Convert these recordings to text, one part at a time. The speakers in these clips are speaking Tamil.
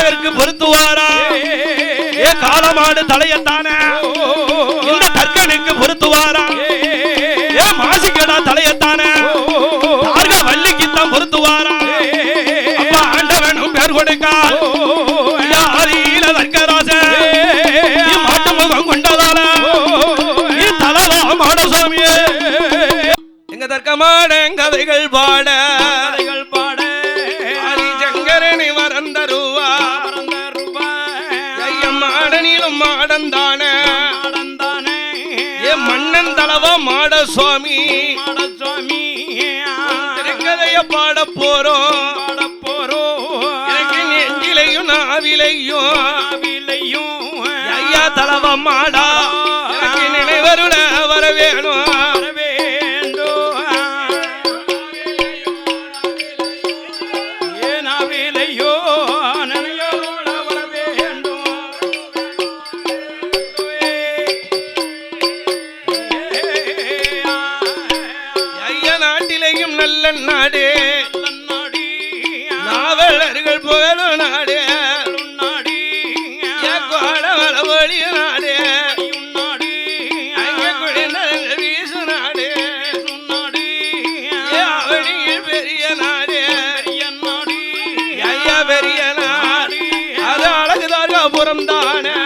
தர்கருக்கு பொருத்துவாரா ஏ காலமாடு தலையத்தானே இந்த தர்கனுக்கு பொருத்துவாரா ஏ மாசிக்கடா தலையத்தானே தார்க வள்ளிக்குத்தான் பொருத்துவாரா அப்பா ஆண்டவனும் பேர் கொடுக்கா ஆதியில தர்கராஜ மாட்டு முகம் கொண்டதால நீ தலவா மாட சுவாமியே எங்க தர்க்கமான கதைகள் பாட ஆதிசங்கரனை மறந்தருவா மாடனிலும் மாடந்தானே ஏ மன்னன் தலவா மாட சுவாமி கதைய பாட போறோம் எனக்கு நெஞ்சிலையும் நாவிலையும் ஐயா தலவா மாடா எனக்கு நினைவருட வர வேணும் நாடு நாவலர்கள் புகழும் நாடு வளவொழி நாடு அங்கே குழந்தைகள் வீசு நாடு அவனியில் பெரிய நாடு ஐயா பெரிய நாடு அது அழகுதார்காபுரம் தானே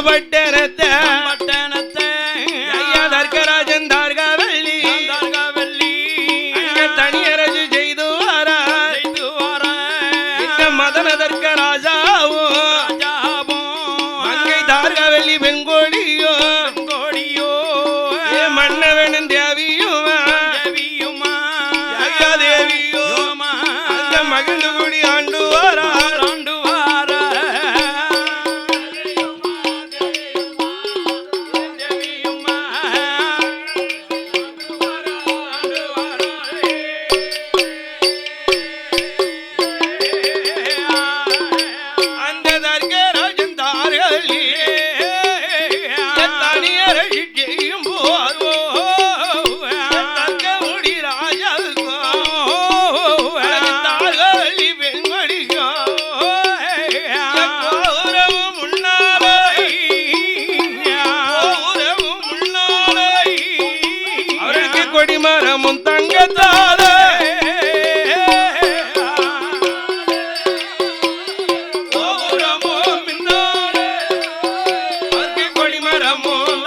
பட்டணத்தை ஐயா தர்கராஜன் தார்காவல்லி அங்கே தனியரசு செய்து வாரா இந்த மதன தர்கராஜாவும் அங்கே தார்காவல்லி பெண்கோடியோ மன்னவனும் தேவியுமா ஐயா தேவியோ அந்த மகிழ்ந்து கூடி ஆண்டு வாரா கொடிமரமும் தங்கத்தாலே கொடிமரமும்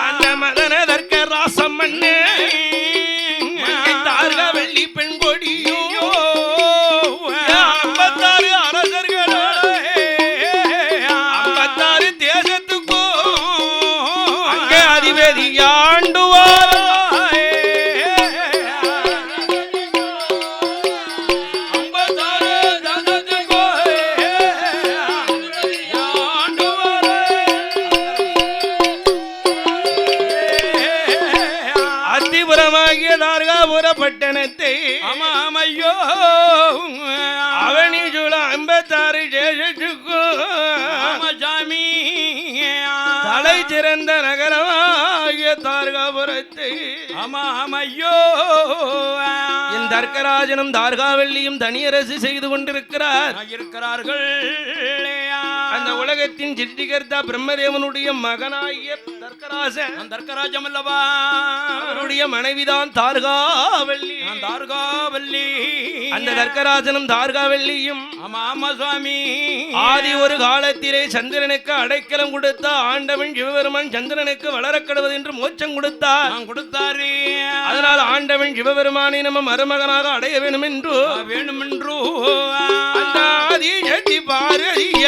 அந்த மதனதற்க ராசம் மண்ணே தார்காவல்லி பெண் கொடியோ 56 அரசர்களோ 56 தேசத்துக்கும் அங்கே அதிபதி ஆண்டுவார் அதிபுரமாகிய தார்காபுர பட்டணத்தை அமாமையோ அவனி ஜூல 56 தேசத்துக்கும் சாமி தலை சிறந்த நகரமாகிய தார்காபுரத்தை அமாமையோ என் தர்கராஜனும் தார்காவல்லியும் தனியரசு செய்து கொண்டிருக்கிறார்கள் அந்த உலகத்தின் சிருஷ்டிகர்த்தா பிரம்மதேவனுடைய மகனாகிய தர்கராஜம் அல்லவா அவருடைய மனைவிதான் தார்காவல்லி அந்த தர்கராஜனும் தார்காவல்லியும் ஆமா சுவாமி ஆதி ஒரு காலத்திலே சந்திரனுக்கு அடைக்கலம் கொடுத்த ஆண்டவன் சிவபெருமான் சந்திரனுக்கு வளரக்கடுவது என்று மோட்சம் கொடுத்தாரு. அதனால் ஆண்டவன் சிவபெருமானை நம்ம மருமகனாக அடைய வேண்டும் என்று அந்த ஆதி சக்தி பார்வதிய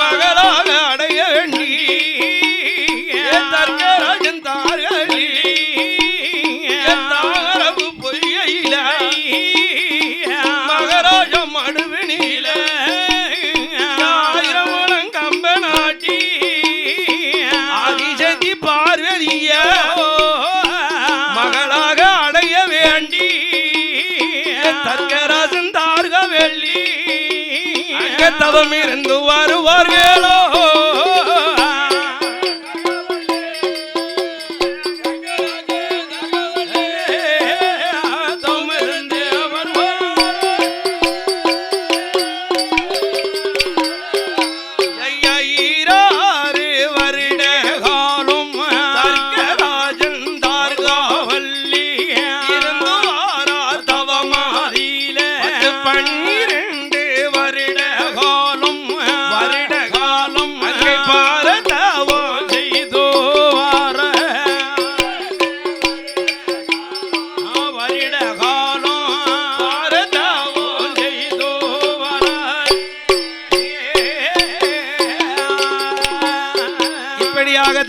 மகளாக அடைய வேண்டி தர்கராஜன் தார்காவல்லி தாரவு பொய்யில மகராஜம் அடுவினில 1000 முழம் கம்ப நாட்டி ஆதிசக்தி பார்வதிய தவம் இருந்து வருவார்களோ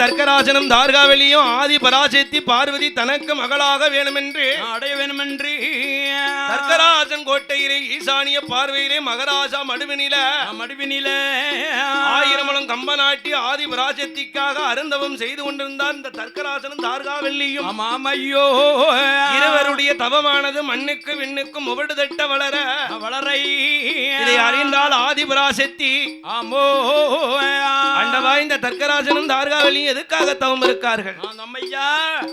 தர்க்கராஜனும் தார்காவலியும் ஆதி பராசக்தி பார்வதி தனக்கு மகளாக வேணுமென்று அடைய வேணுமென்று தர்க்கராஜன் கோட்டையிலே ஈசானிய பார்வையிலே மகராஜா மடுவினில ஆயிரமலம் கம்ப நாட்டி ஆதி பராசக்திக்காக அருந்தவம் செய்து கொண்டிருந்தார். இந்த தர்க்கராஜனும் தார்காவல்லியும் ஆமாமையோ இருவருடைய தவமானது மண்ணுக்கு விண்ணுக்கும் முகடு தட்ட வளரை இதை அறிந்தால் ஆதி பராசக்தி ஆமோ அண்டவா இந்த தர்க்கராஜனும் தார்காவலியும் எதுக்காக தவம் இருக்கார்கள்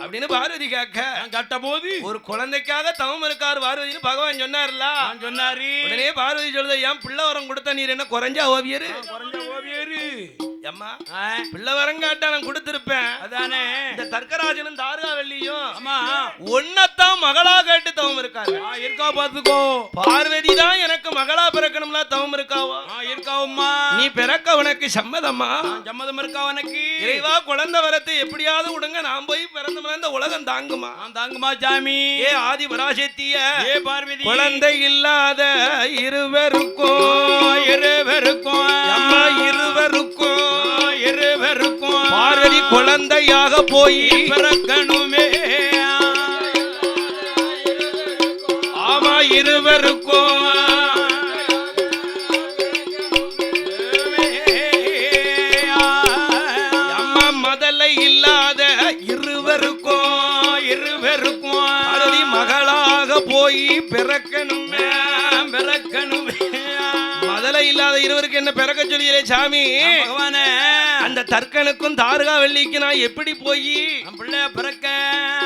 அப்படின்னு பார்வதி கேட்ட போது ஒரு குழந்தைக்காக தவம் இருக்காரு பார்வதி பகவான் சொன்னார்ல சொன்னாரு. உடனே பார்வதி சொல்லுது என் பிள்ளை வரம் கொடுத்த நீர் என்ன குறைஞ்சா ஓவியரு அம்மா பிள்ளை வரம் காட்டா நான் கொடுத்திருப்பேன். அதானே இந்த தர்க்கராஜனும் தார்காவல்லியும் அம்மா ஒன்னத்தான் மகளா கேட்டு தவம் இருக்காரு. இருக்கா பாத்துக்கோ பார்வதி தான் எனக்கு மகளா பிறக்கணும்ல தவம் இருக்காவா இருக்காவும்மா நீ பிறக்க உனக்கு சம்மதம்மா சம்மதம் இருக்கா உனக்கு இறைவா குழந்தை வரத்தை எப்படியாவது விடுங்க நான் போய் பிறந்தோம்னா இந்த உலகம் தாங்குமா சாமி ஏ ஆதி பராசக்திய ஏ பார்வதி குழந்தை இல்லாத இருவருக்கும் அம்மா இருவருக்கும் பார்வதி குழந்தையாக போய் பிறக்கணுமே ஆமா இருவருக்கும் அம்மா முதலை இல்லாத இருவருக்கும் பார்வதி மகளாக போய் பிறக்கணுமே முதலை இல்லாத இருவருக்கு என்ன பிறக்க சொல்லியே சாமி பகவானே அந்த தர்க்கனுக்கும் தார்காவல்லிக்கு நான் எப்படி போய் பிள்ளை பிறக்க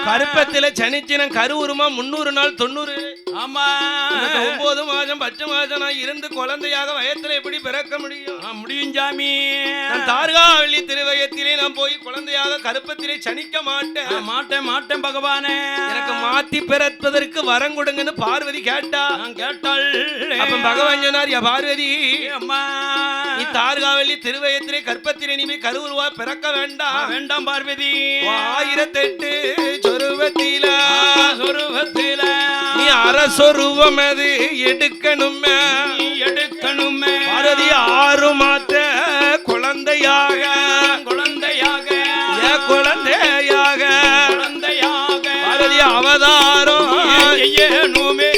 கருப்பத்தில சனிச்சினம் கருவுருமா 300 நாள் 90 ஆமா 9 மாதம் 10 மாதம் நான் இருந்து குழந்தையாக வயத்துல எப்படி பிறக்க முடியும் சாமி நான் தார்காவல்லி திருவயத்திலே நான் போய் குழந்தையாக கருப்பத்திலே சனிக்க மாட்டேன் பகவானே எனக்கு மாத்தி பிறப்பதற்கு வரம் கொடுங்கன்னு பார்வதி கேட்டாள். அப்ப பகவான் சொன்னார் பார்வதி அம்மா நீ தார்காவல்லி திருவயத்திலே கற்பத்திலே நீ கருவுருவா பிறக்க வேண்டாம் பார்வதி 1008 சொருவத்தில நீ அரசொருவம் அது எடுக்கணுமே பார்வதி 6 மாத குழந்தையாக பார்வதி அவதாரம் செய்யணுமே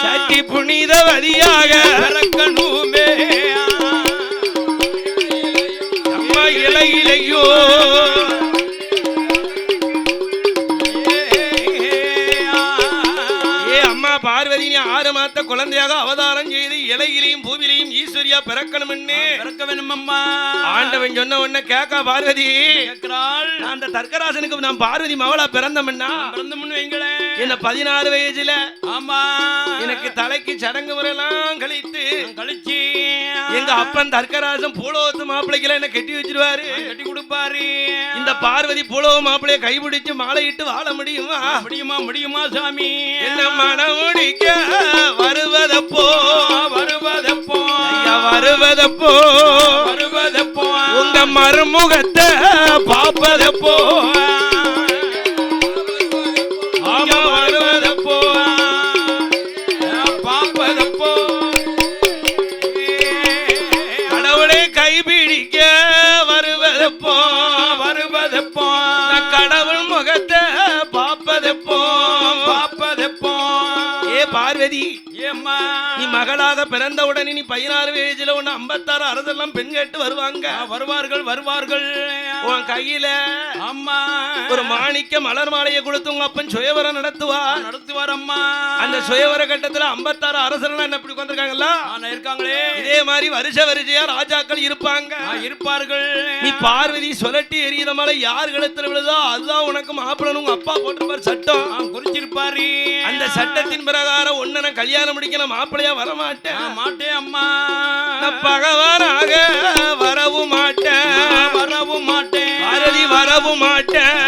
சக்தி புனிதவதியாக பிறக்கணுமே அம்மா இலையிலையோ அம்மா பார்வதி நீ 6 மாத குழந்தையாக அவதாரம் செய்து இலையிலையும் பூவிலையும் ஈஸ்வரியா பிறக்கணும் அம்மா ஆண்டவன் சொன்ன உடனே கேட்க பார்வதி அந்த தர்க்கராசனுக்கு நான் பார்வதி மகளா பிறந்தோம்னா வைங்களேன் என்ன 16 வயசுல ஆமா எனக்கு தலைக்கு சடங்கு முறையெல்லாம் கழிச்சு எங்க அப்பன் தர்க்கராசன் பூலோகத்து மாப்பிள்ளைக்கு என்ன கட்டி வச்சிருவாரு கட்டி கொடுப்பாரு. இந்த பார்வதி பூலோக மாப்பிள்ளைய கைபிடிச்சு மாலையிட்டு வாழ முடியுமா சாமி என்ன மனம் முடிக்க வருவதப்போ உங்க மறுமுகத்தை பாப்பதப்போ கடவுளை கைபிடிக்க முகத்தை பாப்பதெப்போ ஏ பார்வதி, ஏம்மா நீ மகளாக பிறந்த உடனே நீ 16 வயசுல உன்னை 56 அரசெல்லாம் பெண் கேட்டு வருவாங்க. வருவார்கள். உன் கையில அம்மா ஒரு மாணிக்க மலர் மாலையை கொடுத்து உங்க அப்பன் சுயவரம் நடத்துவார் அம்மா. அந்த சுயவர கட்டத்துல 56 அரசர்கள் என்ன இப்படி உட்கார்ந்திருக்காங்கல்ல, இருக்காங்களே. இதே மாதிரி வரிசையா ராஜாக்கள் இருப்பார்கள். நீ பார்வதி சொல்லட்டி எரியுத மலை யார் கழுத்துல விழுதோ அதுதான் உனக்கு மாப்பிள்ளை உங்க அப்பா போட்டிருப்பார் சட்டம் குறிச்சிருப்பாரு. அந்த சட்டத்தின் பிரகாரம் ஒன்ன நான் கல்யாணம் முடிக்க நான் மாப்பிள்ளையா வரமாட்டேன் அம்மா. நான் பகவானாக வரவும் மாட்டேன் பாரதி வரவும் மாட்டேன்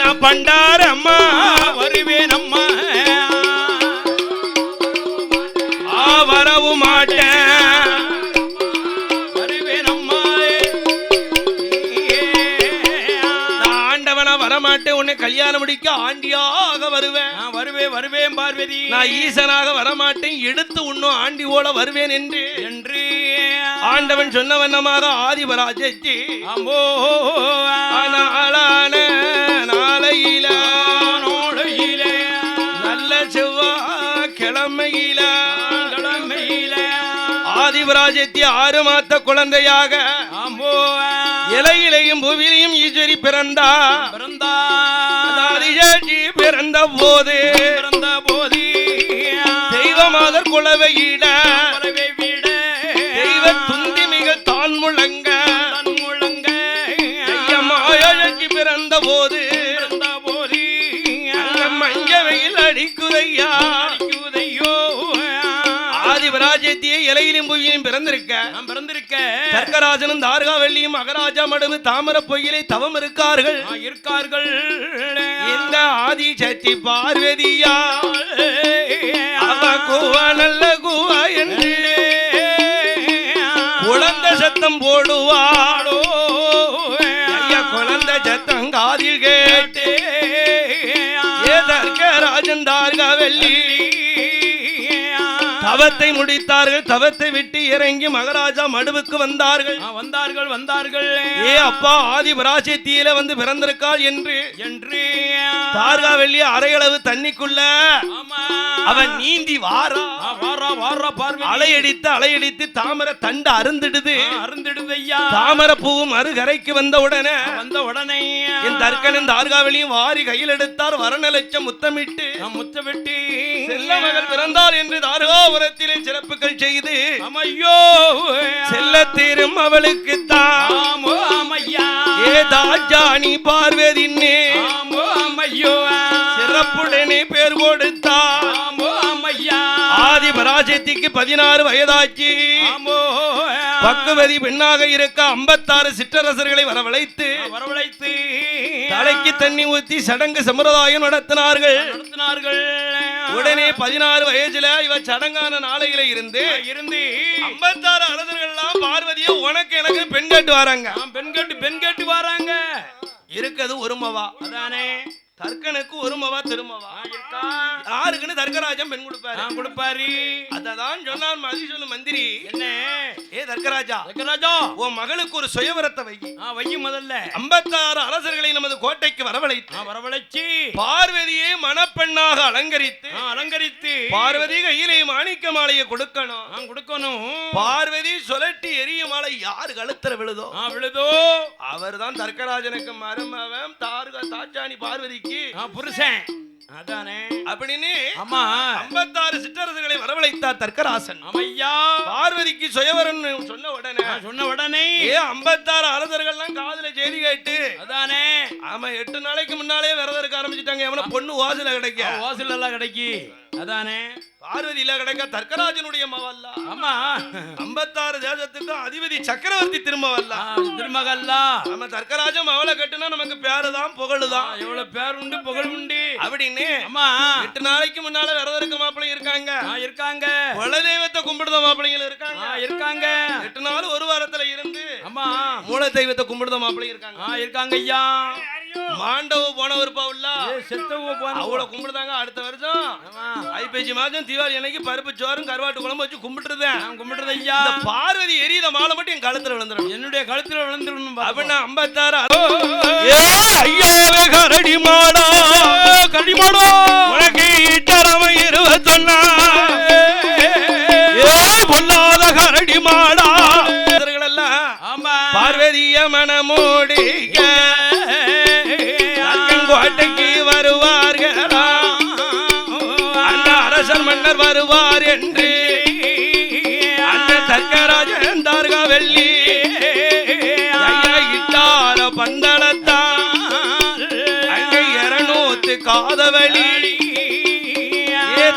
நான் பண்டார அம்மா வருவேன் அம்மா. வரவும் மாட்டேன் நான் ஆண்டவனா வரமாட்டேன். உன்னை கல்யாணம் முடிக்க ஆண்டியாக வருவேன் பார்வதி. நான் ஈசனாக வரமாட்டேன், எடுத்து உன்னும் ஆண்டி ஓட வருவேன் என்று ஆண்டவன் சொன்ன வண்ணமாக ஆதிபராஜத்தி நாளையில நல்ல செவ்வாய் கிழமையில ஆதிபராஜத்தி 6 மாத குழந்தையாக இலையிலையும் புவியிலையும் ஈஸ்வரி பிறந்தா பிறந்த போது தெய்வமாதர் குலவையிட தெய்வ துந்திமிகள் தான் முழங்க மாயழகி பிறந்த போது மஞ்சவையில் அடிக்குதையா ஆதிபராஜ்யத்தியை இலையிலும் புவியிலும் பிறந்திருக்க தர்க்கராஜனும் தார்காவல்லியும் மகராஜா மடுவு தாமர பொய்யிலை தவம் இருக்கார்கள். இந்த ஆதிசக்தி பார்வதியா அவ கூவா நல்ல கூவா என்று குழந்தை சத்தம் போடுவாளோ ஐயா குழந்தை சத்தம் காதில் கேட்டே தர்க்கராஜன் தார்காவல்லி தவத்தை முடித்தார்கள். தவத்தை விட்டு இறங்கி மகாராஜா மடுவுக்கு வந்தார்கள். ஏ அப்பா ஆதிபராஜ்யத்தியில வந்து பிறந்திருக்காள் என்று தார்காவல்லி அரையளவு தண்ணிக்குள்ள அவன் நீந்தி வாரா அலையடித்து தாமரை தண்டு அருந்திடுது ஐயா. தாமரை பூவும் அருகரைக்கு வந்த உடனே என் தர்க்கனும் தார்காவலியும் வாரி கையில் எடுத்தார். வரணலட்சம் முத்தமிட்டு செல்ல மகள் பிறந்தாள் என்று தார்காபுரத்திலே சிறப்புகள் செய்து செல்ல தீரும் அவளுக்கு தான் ஏதாஜானி பார்வதின்னே சிறப்புடனே பேர் கொடுத்தார். ஆதிபராஜ்யத்திற்கு 16 வயதாச்சு. பக்குவதி பெண்ணாக இருக்க 56 சிற்றரசர்களை வரவழைத்து தலைக்கு தண்ணி ஊத்தி சடங்கு சம்பிரதாயம் நடத்தினார்கள். உடனே 16 வயசுல இவ சடங்கான நாளையில இருந்து 56 அரசர்கள் எல்லாம் பார்வதியை உனக்கு எனக்கு பெண் கேட்டு வராங்க. இருக்குது ஒரு மவா அதானே தர்க்கனுக்கு ஒரு மவா திருமவா யாருக்குன்னு தர்க்கராஜன் பெண் கொடுப்பாரு. அததான் சொன்னார் மதிசொல்லு மந்திரி. என்ன ஏ தர்க்கராஜா உன் மகளுக்கு ஒரு சுயவரத்தை வை முதல்ல 56 அரசர்களை நமது கோட்டைக்கு வரவழைச்சு பார்வதியை மணப்பெண்ணாக அலங்கரித்து பார்வதி கையிலே மாணிக்க மாலையை கொடுக்கணும். பார்வதி சொல்லட்டி எரிய மாலை யார் கழுத்துல விழுதோ அவர்தான் தர்க்கராஜனுக்கு மருமவன். தாச்சாணி பார்வதிக்கு புருஷன் அதானே அப்படின்னு 56 சிற்றரசர்களை வரவழைத்தார் தர்க்கராசன். பார்வதிக்கு சுயவரன் சொன்ன உடனே 56 அரசர்கள்லாம் காதுல செய்தி கேட்டு அதானே 8 நாளைக்கு முன்னாலே விரதம் இருக்க ஆரம்பிச்சுட்டாங்க. எவன பொண்ணு வாசல கிடைக்கு அதானே பார்வதி இல்ல கிடைக்க தர்க்கராஜனுடைய மவல்ல 56 தேசத்துக்கு அதிபதி சக்கரவர்த்தி திருமகல்ல நம்ம தர்க்கராஜன் மவளை கட்டுனா நமக்கு பேருதான் புகழுதான். எவ்வளவு பேர் உண்டு புகழ் உண்டு அப்படின்னு 8 நாளைக்கு முன்னால விரதம் இருக்க மாப்பிள்ளைங்க இருக்காங்க. குலதெய்வத்தை கும்பிடுத மாப்பிள்ளைங்க இருக்காங்க. 8 நாள் ஒரு வாரத்துல இருந்து மூல தெய்வத்தை கும்பிடுத மாப்பிள்ளைங்க இருக்காங்க ஐயா. மாண்டவ போனவர் அவ்வளவு கும்பிடுதாங்க. அடுத்த வருஷம் ஐப்பசி மாதம் தீபாவளி அன்னைக்கு பருப்பு சோறும் கருவாட்டு குழம்பு வச்சு கும்பிட்டுருது ஐயா. பார்வதி எரியுத மாலை மட்டும் என் கழுத்துல விழுந்துடும். என்னுடைய கழுத்துல விழுந்துடும் அப்படின்னா 56 ஐயா மனமோடிக்க கோட்டைக்கு வருவார்களா அந்த அரசர் மன்னர் வருவார் என்று அந்த தர்க்கராஜன் தார்காவெள்ளி இட்டார பந்தளத்தான் அங்கே 200 காதவழி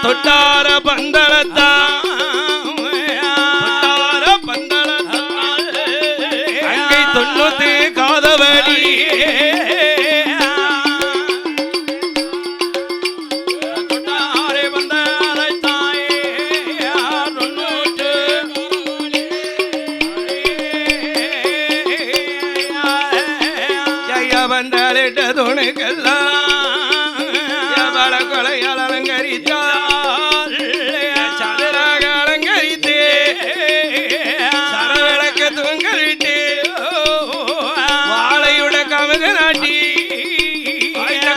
தொட்டார பந்தளத்தான் தொட்டார பந்தளத்தான் அங்கே 90 காதவழி துணைக்கெல்லாம் கொலையால் அலங்கரித்தார் சதுராக அலங்கரித்து சரவிளக்க தூங்கலிட்டு வாழையுட கமுக நாட்டி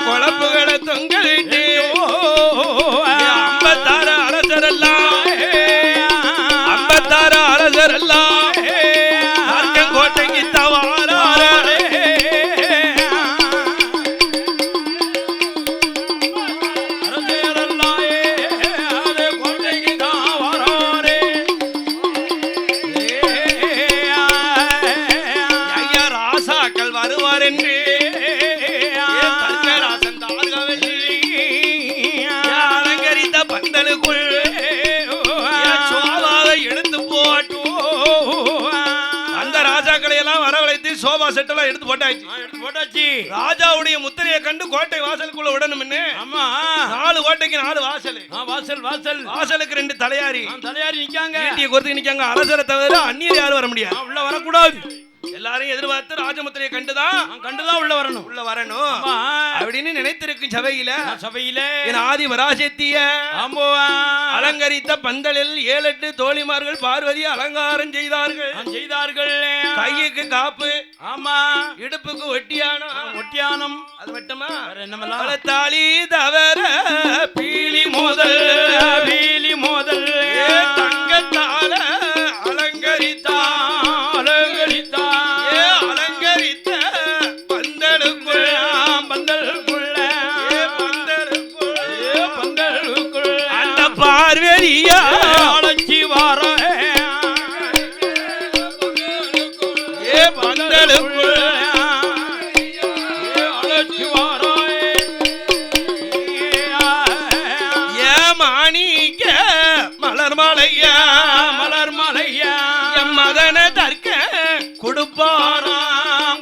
குழப்புகளை தொங்கலிட்டு 56 அரசரெல்லாம் 56 அரசரெல்லாம் கோட்டைக்கு தவாரே அலங்கரித்த பந்தலுக்குள் சோபாவை எடுத்து போட்டு அந்த ராஜாக்களை எல்லாம் வரவழைத்து சோபா செட்டெல்லாம் எடுத்து போட்டாச்சு ராஜாவுடைய முத்திரையை கண்டு கோட்டை வாசலுக்குள்ள விடணும். ஆமா 4 கோட்டைக்கு 4 வாசல் வாசலுக்கு 2 தலையாரி நிக்காங்க நிக்காங்க. அரசரை தவிர அந்நியர் யாரும் வர முடியாது, உள்ள வரக்கூடாது. எல்லாரும் எதிர்பார்த்து ராஜமுத்திரையை கண்டுதான் உள்ள வரணும் அப்படின்னு நினைத்திருக்கும் சபையில என் ஆதி வராசக்திய அலங்கரித்த பந்தலில் 7-8 தோழிமார்கள் பார்வதி அலங்காரம் செய்தார்கள். கையுக்கு காப்பு, ஆமா, இடுப்புக்கு ஒட்டியானம், அது மட்டுமா தாலி தவற பீலி மோதல் தங்கத்தால அலங்கரித்தா பார்வதியா அழைச்சி வார பந்தலுக்குள் அழைச்சி வார மாணிக்க மலர் மலையா எம் மதன தற்க கொடுப்பாராம்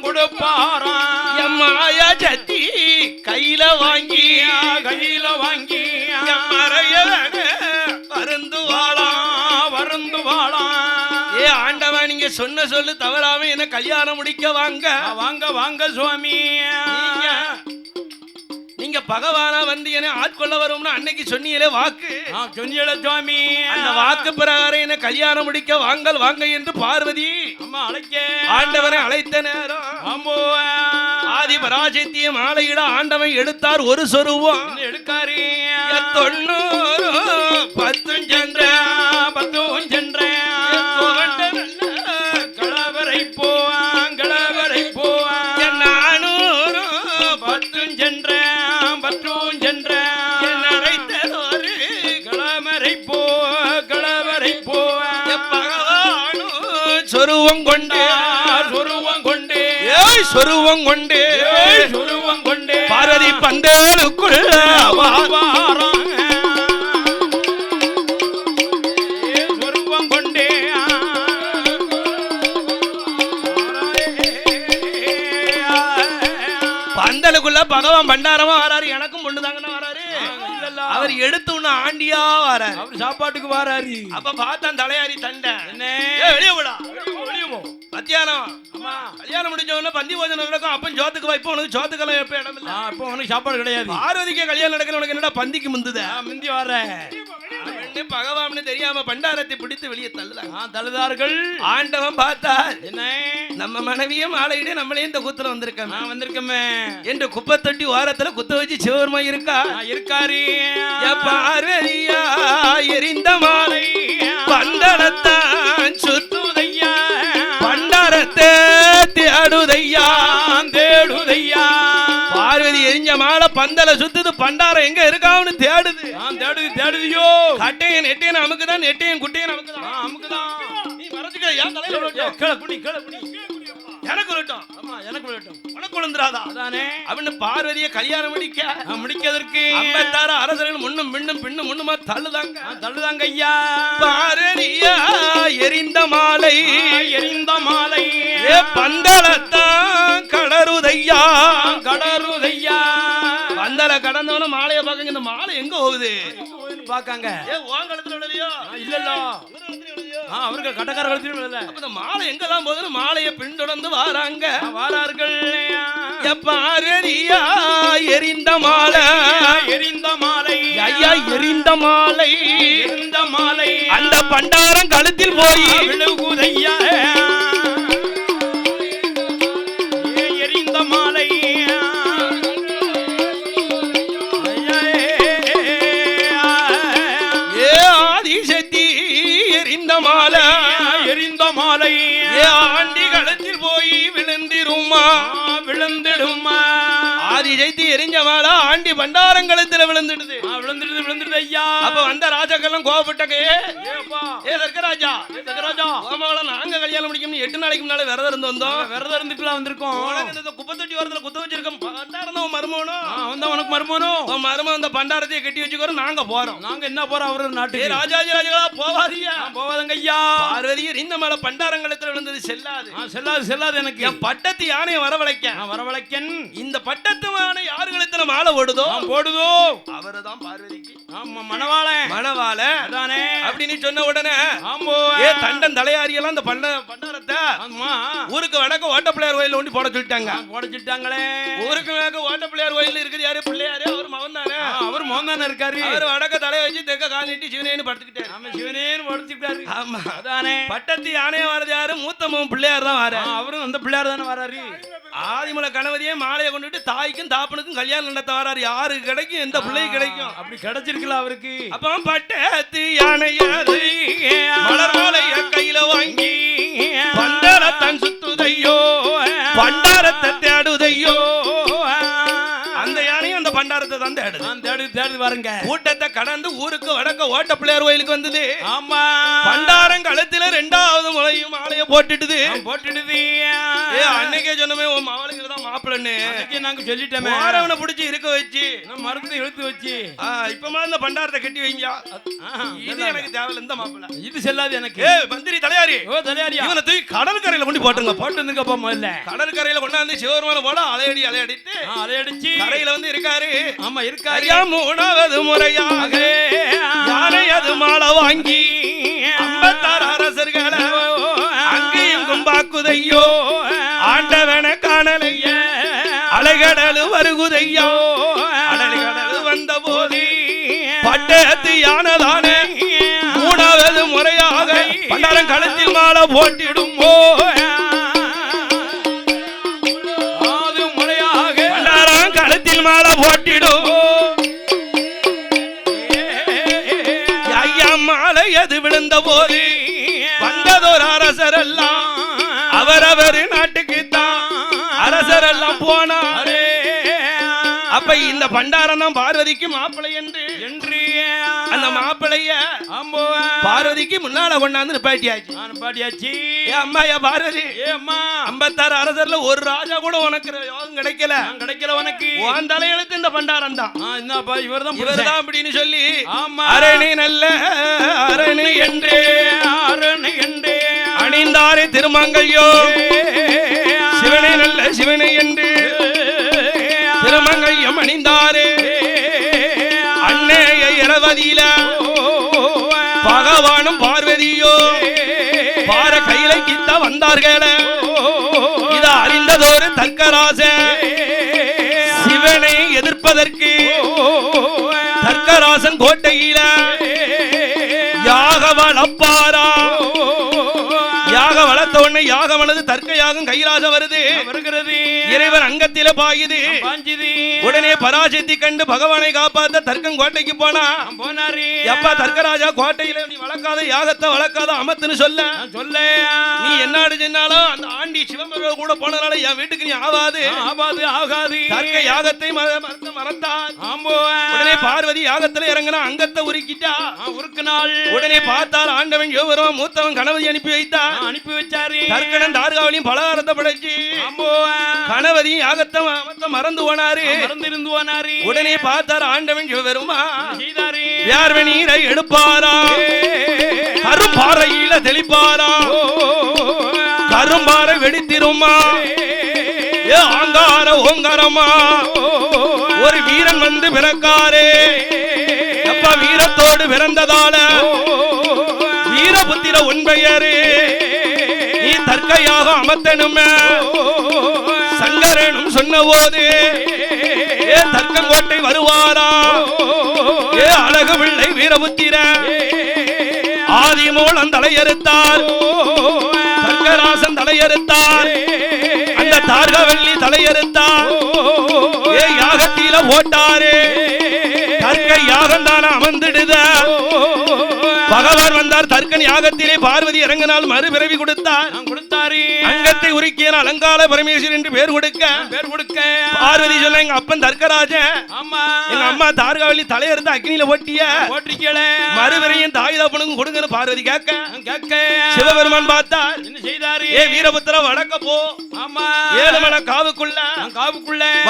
எம் மாயா சத்தி கையில வாங்கி எம் மறையவன வருந்து வாழா ஏ ஆண்டவா, நீங்க சொன்ன சொல்லு தவறாம என்ன கல்யாணம் முடிக்க வாங்க சுவாமி. நீங்க பகவானா வந்து என்ன ஆட்கொள்ள வரும்னு அன்னைக்கு சொன்னீங்களே வாக்கு சுவாமி, அந்த வாக்கு பிரகாரம் என்ன கல்யாணம் முடிக்க வாங்க என்று பார்வதி ஆண்டவனை அழைத்த நேரம் ஆதி பராசக்தியை மாலையிட ஆண்டவன் எடுத்தார் ஒரு சொருவம் எடுக்காரு 90 10 சென்ற களவரை போவான் 400 10 சென்ற அழைத்ததொரு களவரை போவான் சொருவம் கொண்டு பார்வதி பந்தலுக்குள் சொருவம் கொண்டே பந்தலுக்குள்ள பகவான் பண்டாரமா வராரு, எனக்கும் பொண்ணுதாங்கன்னு வராரு. அவர் எடுத்து உன்ன ஆண்டியா வராரு, அவர் சாப்பாட்டுக்கு வராரு. அப்ப பார்த்தான் தலையாரி தண்டை வெளியே விடா மத்தியானம் கல்யாணம் முடிஞ்சவன பந்தி போஜனம் நடக்கும். அப்ப ஜோத்துக்கு வா, இப்ப உனக்கு ஜோத்துக்கெல்லாம் எப்ப இடம் இல்ல, அப்ப உனக்கு சாப்பாடு கிடையாது. பார்வதிக்கு கல்யாணம் நடக்கிற உனக்கு என்னடா பந்திக்கு முந்துத முந்தி வர பகவான்னு தெரியாம பண்டாரத்தை பிடித்து வெளியே தள்ளுதார்கள். ஆண்டவன் பார்த்தார், என்ன நம்ம மனைவியும் ஆளையிட நம்மளே இந்த கூத்துல வந்திருக்கமே என்று குப்பை தொட்டி ஓரத்துல குத்த வச்சு சிவருமா இருக்காரு. பார்வதியா எரிந்த மாலை பந்தளத்தான் சுத்துதையா பண்டாரத்தை தேடுதையா தேடுதையா பார்வதி எரிஞ்ச மாலை பந்தல சுத்துது பண்டாரம் எங்க இருக்கான்னு தேடுது தேடுதியோ கட்டையன் நெட்டையன் அமுக்குதான் நெட்டையன் குட்டையன் அமுக்குதான் அமுக்குதான் நீ மறைச்சுக்க ஏன் தலையில விழட்டும் கீழே குடி எனக்கு விழட்டும் ஆமா எனக்கு விழட்டும் உனக்கு விழுந்துராதா அதானே அப்படின்னு பார்வதியை கல்யாணம் முடிக்கிறதற்கு 56 அரசர்கள் முன்னும் பின்னும் பின்னும் முன்னுமா தள்ளுதாங்க ஐயா பார்வதியா எரிந்த மாலை ஏ பந்தளத்தான் கடருதையா பந்தல கடந்தவன மாலைய பாக்க இந்த மாலை எங்க போகுது பாக்காங்க உன் கழுத்துல விழலையோ இல்லல்ல அவர்கள் கட்டக்கார கழுத்துல விழல இந்த மாலை எங்கதான் போகுது மாலையை பின்தொடர்ந்து வாரார்கள் பார்வதியா எரிந்த மாலை ஐயா எரிந்த மாலை அந்த பண்டாரம் கழுத்தில் போய் விழுகுதையா எரிந்த மாலை ஆதிசக்தி எரிந்த மாலை ஆண்டி கழுத்தில் போய் விழுந்திடுமா ஆதிசக்தி எரிஞ்ச மாலை ஆண்டி பண்டாரங்களத்துல விழுந்துடுது ஐயா அப்ப வந்த ராஜாக்கெல்லாம் கோவப்பட்டங்க ராஜா நாங்க கல்யாணம் முடிக்கணும் 8 நாளைக்கு முன்னால விரதம் இருந்து வந்தோம் விரதம் இருந்துட்டுலாம் வந்திருக்கோம் குப்பத்தொட்டி வரத்துல குத்த வச்சிருக்கோம் பண்டாரம் தான் மருமகனும் உனக்கு மருமகனும் அந்த பண்டாரத்தையே கட்டி வச்சுக்கிறோம் நாங்க போறோம் நாங்க என்ன போறோம் அவரு நாட்டுக்கு ராஜாஜி ராஜா போவாதங்க ஐயா பார்வதி இந்த மேல பண்டாரங்களத்துல விழுந்தது செல்லாது எனக்கு என் பட்டத்து யானையை வரவழைக்கன் இந்த பட்டத்து யானை யாரு கழுத்துல மாலை போடுதோ அவர்தான் பார்வதிக்கு மணவாள அதானே அப்படின்னு சொன்ன உடனே தண்டன் தலையாரி எல்லாம் அந்த பண்டாரத்தை ஊருக்கு வடக்கு ஓட்டப்பிள்ளையார் கோயில ஒண்டி போட சொல்லிட்டாங்களே ஊருக்கு வடக்கு ஓட்டப்பிள்ளையார் கோயில இருக்குது யாரு பிள்ளையாரு அவர் மகன் தானே இருக்காரு அவர் வடக்க தலையை வச்சு தெக்க கால் நீட்டி சிவனேன்னு படுத்துக்கிட்டாரு சிவனேன்னு படுத்துக்கிட்டாரு ஆமா அதானே பட்டத்து யானையா வரது யாரு மூத்த மகன் பிள்ளையார் தான் வர அவரும் அந்த பிள்ளையார் தானே வராரு ஆதிமலை கணவதியே மாலையை கொண்டுட்டு தாய்க்கும் தாப்பனுக்கும் கல்யாணம் நடத்த வராரு யாரு கிடைக்கும் எந்த பிள்ளை கிடைக்கும் அப்படி கிடைச்சிருக்கல அவருக்கு அப்ப பட்டத்து யானையாது மலர் மாலைய கையில வாங்கி பண்டாரத்தான் சுத்துதையோ பண்டாரத்தை தேடுதையோ அந்த யானையும் அந்த பண்டாரத்தை தான் தேடுது பாருங்க கூட்டத்தை கடந்து ஊருக்கு வடக்க ஓட்ட பிள்ளையார் கோயிலுக்கு வந்தது ஆமா பண்டாரம் கழுத்துல 2வது முளையும் மாலைய போட்டுடுது அன்னைக்கே சொன்னமே உன் மாவளுக்கு தான் மாப்பிள்ளன்னு நாங்க சொல்லிட்டோமே மாறவனை பிடிச்சி இருக்க வச்சு மருந்து இழுத்து வச்சு இப்பமா இந்த பண்டாரத்தை கட்டி வைங்க இது எனக்கு தேவையில்ல இந்த மாப்பிள்ள இது செல்லாது எனக்கு மந்திரி தலையாரி இவனை தூக்கி கடற்கரையில கொண்டு போட்டுருந்துக்கப்பா முதல்ல கடற்கரையில கொண்டாந்து சிவருமான போல அலையடிச்சு கரையில வந்து இருக்காரு ஆமா இருக்காரு 3வது முறையாக யானை அது மாலை வாங்கி 56 அரசர்களை அங்கேயும் கும்பாக்குதையோ ஆண்டவன காணலைய அலைகடல் வருகுதையோ அலைகடல் வந்த போது பட்டத்து யானதானே 3வது முறையாக பண்டாரம் கழுத்தில் மாலை போட்டிடுமோ பண்டாரம் கழுத்தில் மாலை போட்டிடும் மாலையது விழுந்த போது வந்ததோர் அரசரெல்லாம் அவரவர் நாட்டுக்கு தான் அரசரெல்லாம் போனாரே அப்ப இந்த பண்டாரம் தான் பார்வதிக்கு மாப்பிள்ளை என்று அந்த மாப்பிள்ளைய பார்வதிக்கு முன்னால கொண்டாந்து நிப்பாட்டியாச்சு அம்மா பார்வதி 56 அரசர்ல ஒரு ராஜா கூட உனக்கு யோகம் கிடைக்கல உனக்கு உன் தலையெழுத்து இந்த பண்டாரம் தான் இவர்தான் அப்படின்னு சொல்லி அரணி நல்ல அரணி என்றே அணிந்தாரே திருமங்கையோ சிவனை நல்ல சிவனை என்று திருமங்கையம் அணிந்தாரே அன்னைய இரவதியில பகவானும் பார்வதியோ பார கையில கிட்ட வந்தார்களே இத அறிந்ததொரு தர்க்கராச சிவனை எதிர்ப்பதற்கு தர்க்கராசன் கோட்டையில யாக வளப்பாரா யாக வளர்த்த உடனே யாகமானது தர்க்க யாகம் கைலாசம் வருகிறது இறைவன் அங்கத்தில பாயுது. பாஞ்சுது. உடனே பராசக்தி கண்டு பகவானை காப்பாத்த தர்க்கம் கோட்டைக்கு போனாரு. எப்பா தர்க்கராஜா, கோட்டையில நீ வளர்க்காத யாகத்தை வளர்க்காத அமத்துன்னு சொல்ல நீ என்னாடு சொன்னாலும் அந்த ஆண்டி சிவமர்வ கூட போனனால என் வீட்டுக்கு நீ ஆகாது தர்க்க யாகத்தை மறந்தான். உடனே பார்வதி யாகத்துல இறங்கினா அங்கத்தை உருக்கினாள். உடனே பார்த்தால் ஆண்டவன் சிவபெருமான் மூத்தவன் கணவதி அனுப்பி வச்சாரு. தர்க்கணன் தார்காவலியும் பலகாரத்தை படைச்சு கணவதி யாகத்தை மறந்து போனாரு. உடனே பார்த்தார் ஆண்டவன் சிவபெருமான் வியார்வ நீரை எடுப்பாரா, கரும்பாறையில தெளிப்பாரா, கரும்பாறை வெடித்திருமா, ஆங்கார ஓங்காரமா ஒரு வீரன் வந்து பிறக்காரே. அப்ப வீரத்தோடு பிறந்ததால வீரபுத்திர உண்பெயரு நீ தற்கையாக அமர்த்தனுமே சங்கரனும் சொன்ன போது தர்க்கங்கோட்டை வருவாரா. அழகு பிள்ளை வீரபுத்திர ஆதிமூலம் தலையறுத்தார், தர்க்கராசன் தலையறுத்தார், அந்த தார்கவல்லி தலையறுத்தார். யாகத்தில போட்டாரே தர்க்க யாகம் தான அமர்ந்திடுத. பகவான் வந்தார். தர்க்கன் யாகத்திலே பார்வதி இறங்கினால் மறுபிறவி கொடுத்தார். அங்கத்தை உருக்கிய அலங்கால பரமேஸ்வரன் என்று பேர் கொடுக்க பார்வதி சொன்ன எங்க அப்பன் தர்க்கராஜன் எங்க அம்மா தார்காவல்லி தலையிருந்து அக்னியில ஓட்டிய மறுபிறையும் தாய் தப்பனுக்கும் கொடுங்க பார்வதி கேட்க சிவபெருமான் பார்த்தார். என்ன செய்தாரு? வீரபுத்திர வடக்க போ, ஏழுமலை காவுக்குள்ள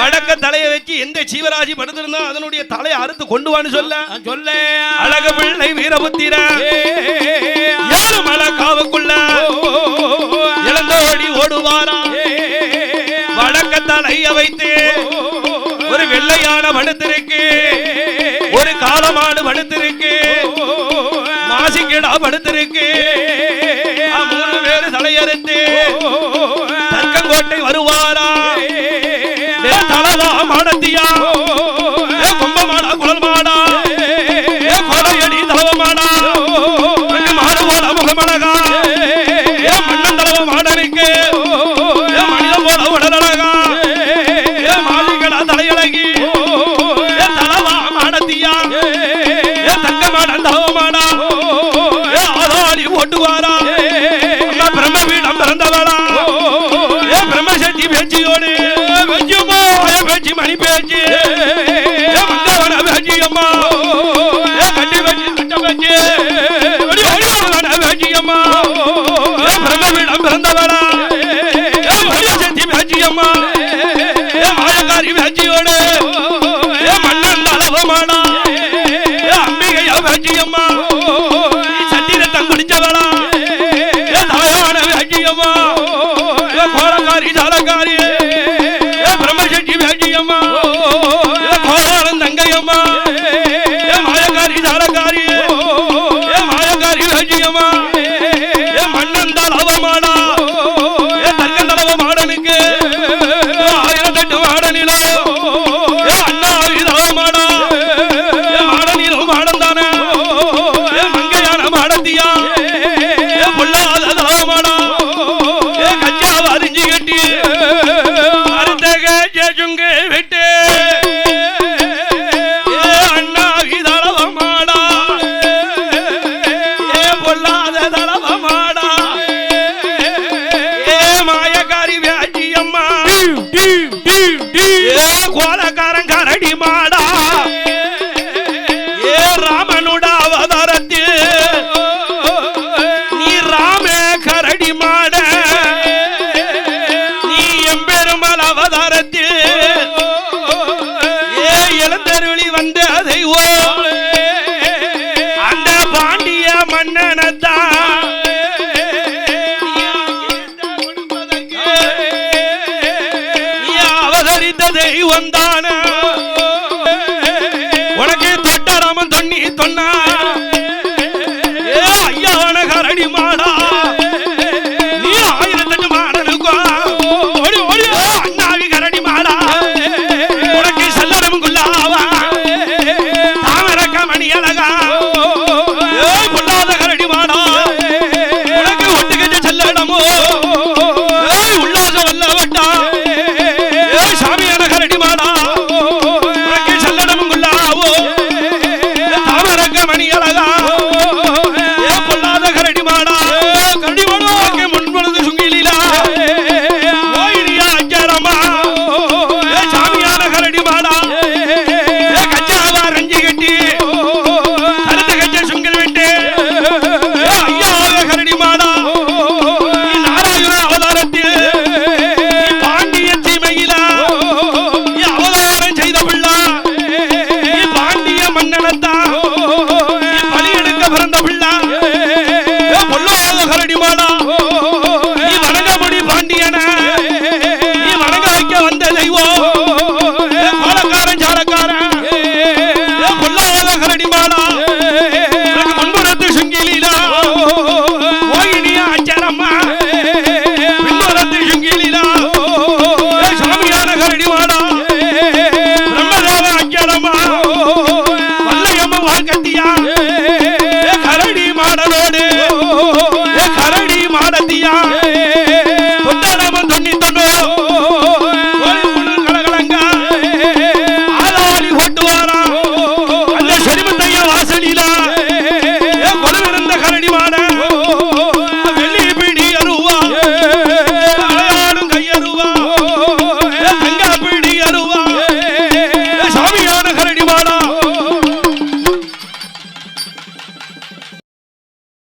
வடக்க தலையை வச்சு எந்த ஜீவராசி படுத்திருந்தோ அதனுடைய தலையை அறுத்து கொண்டு வான்னு சொல்ல அழகு பிள்ளை வீரபுத்திர ஏழுமலை காவுக்குள்ள இளந்தோடி ஓடுவாரா. வடக்க தலைய வைத்து ஒரு வெள்ளையான படுத்திருக்கு, ஒரு காலமாடு படுத்திருக்கு, மாசிக்கிடா படுத்திருக்கு. 3 பேரு தலையறுத்து தர்க்கங்கோட்டை வருவாரா. தலவா மாடத்தியா, கொம்பமாடா, குழல் மாடா, கொலையடி தலவமாடா, மாடு போல முகமழகா, மன்னன் தலவ மாடனுக்கு மனிதன் போல உடலழகா, மாளிகடா தலையழகி, தலவா மாடத்தியா, தங்க மாடன் தலவமாடா, ஆதாரி ஓட்டுவாரா. பிரம்ம வீடம் பிறந்தவளா, பிரம்மசக்தி பேச்சியோடு பேச்சு மணி பேச்சு மங்கவன பேச்சு அம்மா கட்டி பேச்சு கட்ட பேச்சு பேச்சு அம்மா பிரம்ம வீடம் பிறந்தவளா, பிரம்மசக்தி பேச்சு அம்மா மாயக்காரி பேச்சியோடு மன்னன் அளவமாடா, அம்பிகையா பேச்சு அம்மா சட்டிரத்தம் குடிச்சவளா, தலையான பேச்சு அம்மா கோலக்காரி சாலக்காரி பிரம்மசக்தி பேச்சியம்மா கோலாளன் தங்கையம்மா மாயக்காரி சாலக்காரி மாயக்காரி பேச்சியம்மா மன்னன் தலவமாடா, தர்க்கன் தலவ மாடனுக்கு 1008 மாடனிலோ அண்ணாவி தலவமாடா, மாடனிலோ மாடன் தானே மங்கையான மாடத்தியா பொல்லாத தலவமாடா, கச்சாவ அறிஞ்சு கட்டி ஜுங்கு விட்டு அண்ணாவி தலவமாடா, பொல்லாத தலவமாடா, மாயக்காரி வியாஜியம்மா, கோலக்காரன் கரடி மாடா, ராமனுட அவதாரத்தில் நீ ராமே கரடி மாட, நீ எம்பெருமாள் அவதாரத்தில் இளந்தருளி வந்த தெய்வம் அந்த பாண்டிய மன்னனத்தான் அவதரித்த தெய்வம் தான உனக்கு தொட்டராமன் தொன்னி தொன்னா